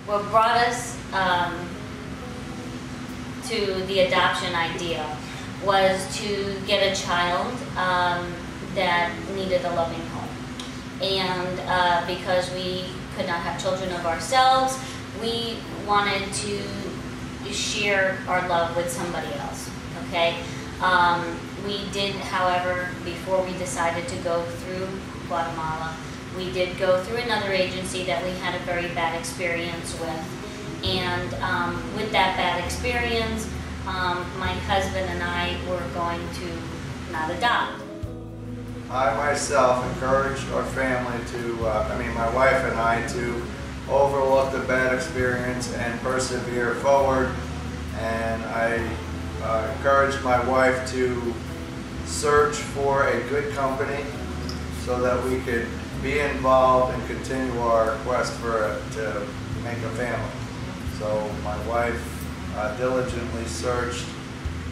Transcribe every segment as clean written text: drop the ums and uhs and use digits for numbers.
what brought us to the adoption idea was to get a child that needed a loving home. And because we could not have children of ourselves, we wanted to share our love with somebody else, okay? We did, however, before we decided to go through Guatemala, we did go through another agency that we had a very bad experience with. And with that bad experience, my husband and I were going to not adopt. I myself encouraged our family to, my wife and I, to overlook the bad experience and persevere forward. And I encouraged my wife to search for a good company so that we could be involved and continue our quest to make a family. So my wife diligently searched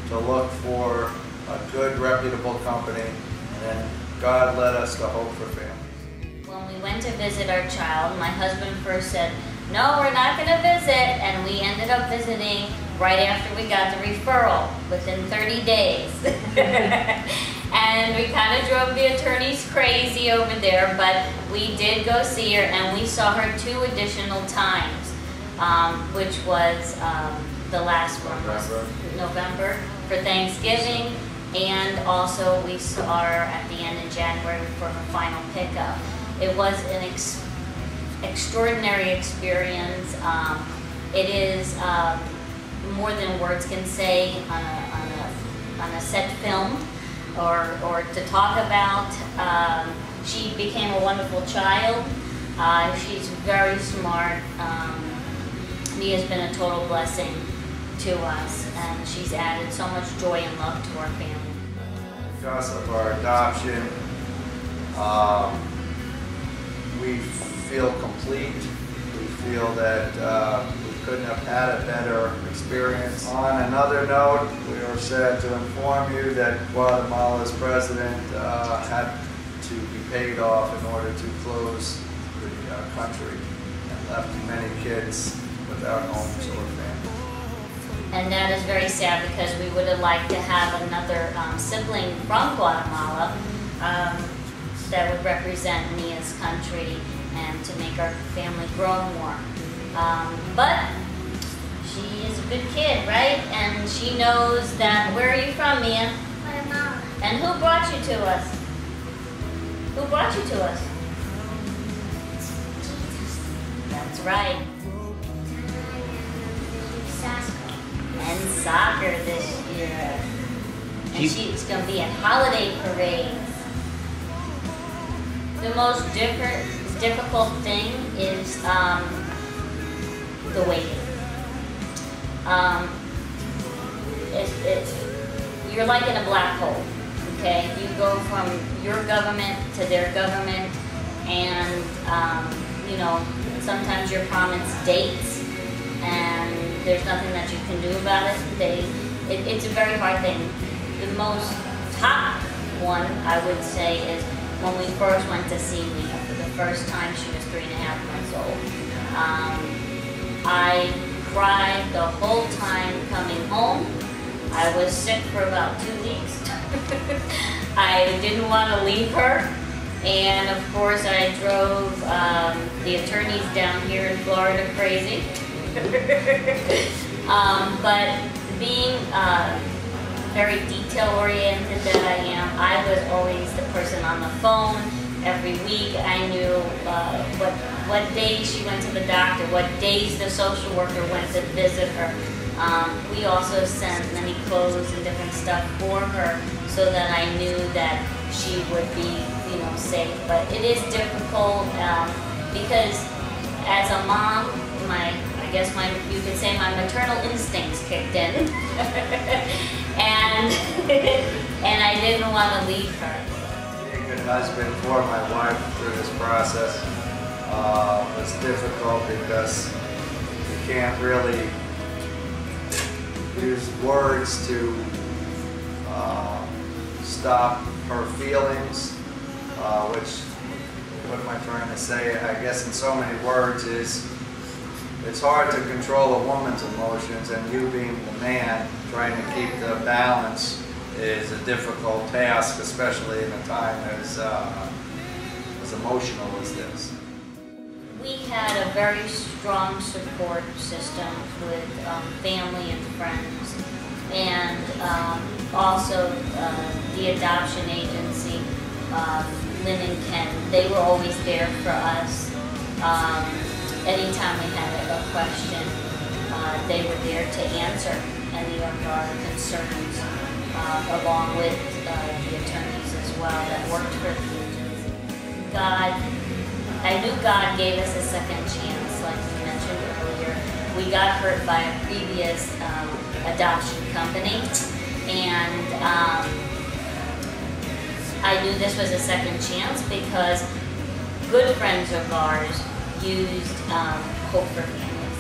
to look for a good, reputable company, and then God led us to Hope for Families. When we went to visit our child, my husband first said, "No, we're not going to visit," and we ended up visiting right after we got the referral, within 30 days. And we kind of drove the attorneys crazy over there, but we did go see her, and we saw her 2 additional times, which was the last one was November for Thanksgiving, and also we saw her at the end of January for her final pickup. It was an extraordinary experience. It is more than words can say on a set film or to talk about. She became a wonderful child. She's very smart. Mia's been a total blessing to us, and she's added so much joy and love to our family. Because of our adoption, we feel complete. We feel that we couldn't have had a better experience. On another note, we are sad to inform you that Guatemala's president had to be paid off in order to close the country, and left many kids without homes or families. And that is very sad, because we would have liked to have another sibling from Guatemala that would represent Mia's country and to make our family grow more. But she is a good kid, right? And she knows that. Where are you from, Mia? Guatemala. And who brought you to us? Who brought you to us? Jesus. That's right. Sasko. And soccer this year. And she's going to be at holiday parades. The most difficult thing is the waiting. You're like in a black hole, okay? You go from your government to their government, and you know, sometimes you're promised dates, and there's nothing that you can do about it. It's a very hard thing. The most top one, I would say, is when we first went to see Mia for the first time. She was 3.5 months old. I cried the whole time coming home. I was sick for about 2 weeks. I didn't want to leave her. And of course I drove the attorneys down here in Florida crazy. But being very detail-oriented that I am, I was always the person on the phone every week. I knew what days she went to the doctor, what days the social worker went to visit her. We also sent many clothes and different stuff for her so that I knew that she would be, you know, safe. But it is difficult because as a mom, you could say my maternal instincts kicked in, and I didn't want to leave her. Being a good husband for my wife through this process was difficult because you can't really use words to stop her feelings, which, what am I trying to say? I guess in so many words is it's hard to control a woman's emotions, and you being the man trying to keep the balance is a difficult task, especially in a time as emotional as this. We had a very strong support system with family and friends, and also the adoption agency, Lynn and Ken. They were always there for us. Anytime we had a question, they were there to answer any of our concerns, along with the attorneys as well that worked for the agency. I knew God gave us a second chance, like we mentioned earlier. We got hurt by a previous adoption company, and I knew this was a second chance because good friends of ours used Hope for Families.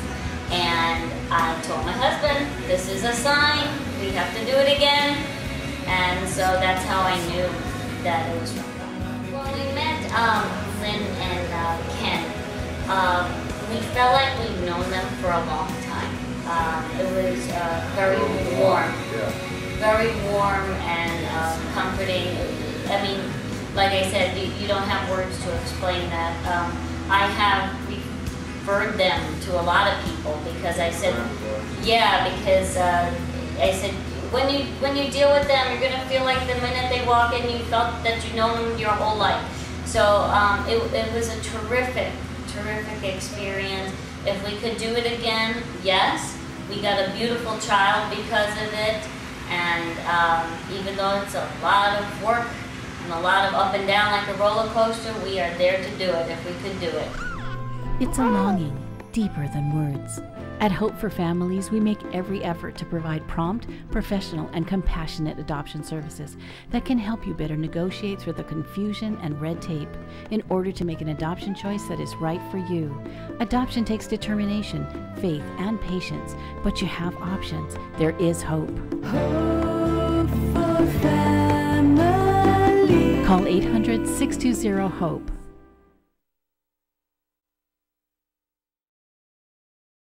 And I told my husband, this is a sign, we have to do it again. And so that's how I knew that it was from God. Well, we met Lynn and Ken. We felt like we've known them for a long time. It was very warm and comforting. I mean, like I said, you don't have words to explain that. I have referred them to a lot of people because I said, because I said, when you deal with them, you're gonna feel like the minute they walk in, you felt that you've known them your whole life. So it was a terrific experience. If we could do it again, yes. We got a beautiful child because of it, and even though it's a lot of work and a lot of up and down like a roller coaster, we are there to do it if we could do it. It's a longing deeper than words. At Hope for Families, we make every effort to provide prompt, professional, and compassionate adoption services that can help you better negotiate through the confusion and red tape in order to make an adoption choice that is right for you. Adoption takes determination, faith, and patience, but you have options. There is hope. Hope for Family. Call 800-620-HOPE.